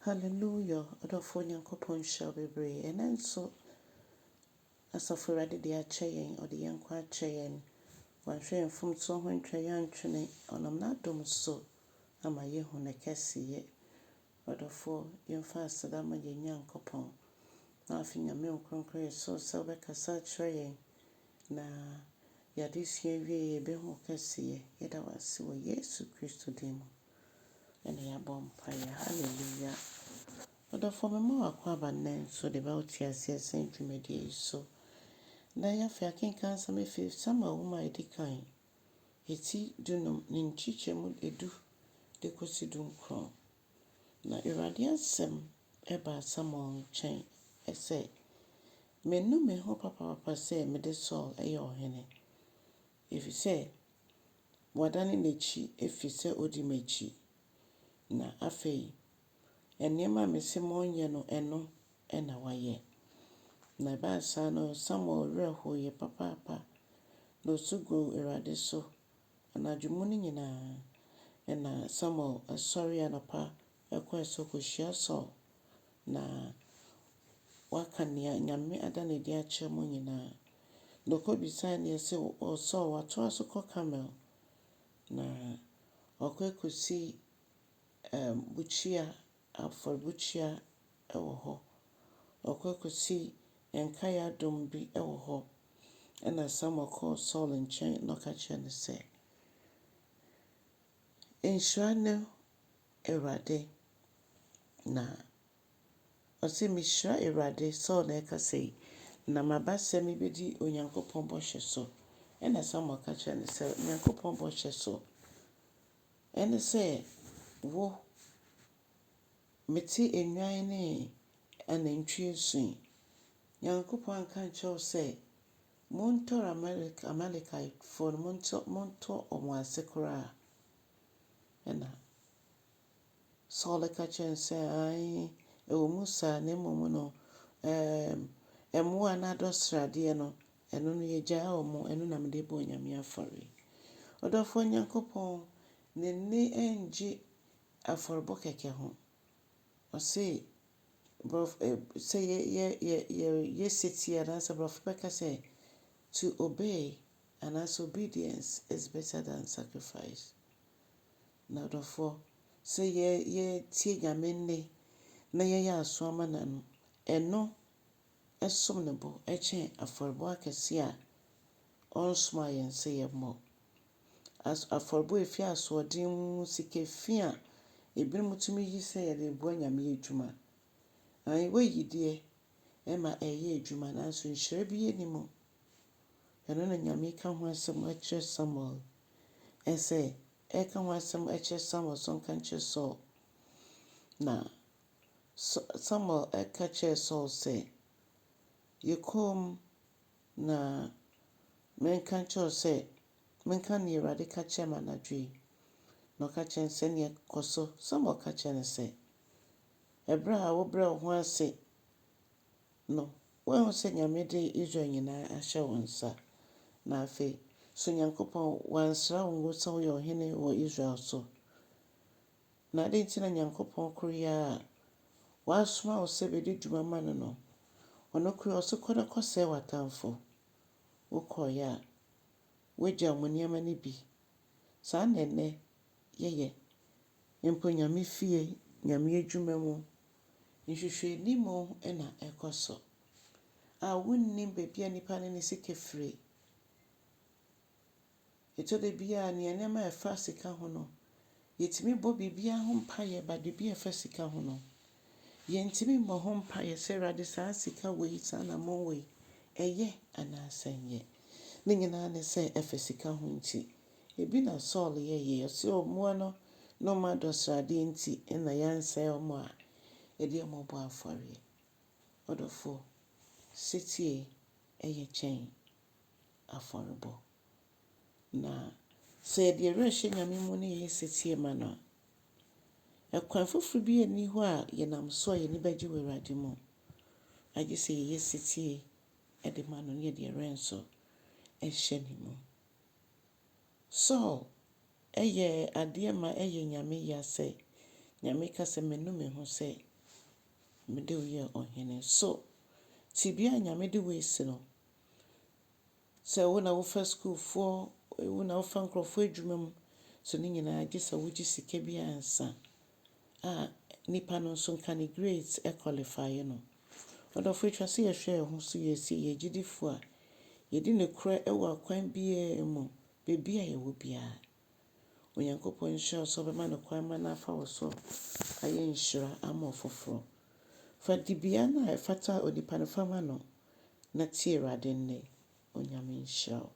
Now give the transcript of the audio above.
Hallelujah. Adolfo Nyankopon shall be brave. And then so as of already the chain or the young quite chain. One train from so when train training on not dom so. Am I ye who a cassie? Adolfo, young fast that my Yankopon. Nothing a milk concrete so selbeck as such train. Na ya this year we be who cassie. Yet I was so yes to Christo demo. And ya bomb fire. Hallelujah. But for me more aquaba nen so the about yes Saint Media so. Na ya fa ken kan some fe sama woman edi kan. Eti dunum ninchiche mu edu de kosi dun kron. Na Awurade asem eba sama chen ese me no me ho papa say me de Saul eye ohene. If you say wadane nechi efi se odi mechi na afei enema me se monye no eno ena waye. Na ba sa no Samuel reho ye papa no sugo Awurade so anadwumu ni nyina ena Samuel asori anapa ekweso kohia so na wakania nyame adane dia chemo nyina no ko bisa ne se o so wato asoko camel na okwekosi buchia afɔrebuchia ewo ho okwekosi enkaya dombi ewo ho ena Samuel call Saul nchen no ka chene se enshane Awurade na ose mishra Awurade Saul na ka sei na mabasa mi bedi Onyankopon bohye so ena Samuel ka chene se Onyankopon bohye so ene se wo meti enwan ne anantwie sun Onyankopon kan cho se monto Amalekite for monto omwase kora ena Saul ka chene se ai ewo musa ne momo no emu anado srade no eno no ye gya omo eno na mede bo nyame afore odofo Nyankopon ne ne enji aforebo keke ho o say brof say ye Setie and answer brof beka say to obey and as obedience is better than sacrifice. Na odofo say ye tie nyame ne na ye aso ama na no eno esom ne bo eche aforebo akese a onsoma yen say ye mo as aforebo efi aso odin sikefi a ebi mutumi yi say ye de bo nyame adwuma ai we yidie ema eye adwuma na so nhire bi ye nimo eno na nyame ka ho asem akire Samuel ese eka ho asem akire Samuel so kan kire Saul na Samuel eka kire Saul say yekom na menka kire say menka ne Awurade ka kire manadwe no ka kire se ne koso Samuel ka kire say ebra wo bra ho ase no wo se nyame de Israel nyina ahye wonsa na afi so Nyankopon wansra wo so yo hene wo Israel so na de ntina Nyankopon kroya wasoma wo se be de dwuma ma no ono kro so koda kose watamfo wo koya wegya moniama ne bi sa nene yeye empo nyame fie nyame adwuma mu nhwehwe nimo ena ekoso a wunnim bebia nipa ne sikefre eto de bia ne enema efa sika ho no yetimi bo bibia ho mpaye ba de bia efa sika ho no yentimi mo ho mpaye se rade sa sika we sa na mo we eye ana senye ne nyina ne se efa sika ho nti ebi na Saul ye se omo no ma dosrade nti ena yanse omo a edi mo bo afore odofo Setie eye chen aforebo na se de rehye nyame mu ne ye Setie ma no ekwan foforo bi ani ho a ye nam so ye ni baji Awurade mu agi se ye Setie ede ma no ne de renso ehye ni mu so eye ade ma eye nyame ya se nyame ka se menu me ho se mede wo yɛ ɔhene. So tibia nyame de wo esi no, sɛ wo na wofa schoolfoɔ, wo na wofa nkurɔfoɔ adwuma mu, so ne nyinaa gye sɛ wogye sika bi ansa a nipa no nso nka ne grades qualify no. Ɔdɔfo atwa sɛ yɛhwɛ yɛn ho so yɛsie yɛgyedifo a yɛdi nokorɛ wɔ akwan biara mu, baabi a yɛwɔ biara. Onyankopɔn nhyira wo sɛ ɔbɛma no kwan ma no afa wo so ayɛ nhyira ama ɔfoforɔ. Fa dibea no a ɛfata onipa no fa ma no na tie Awurade nnɛ. Onyame nhyira wo.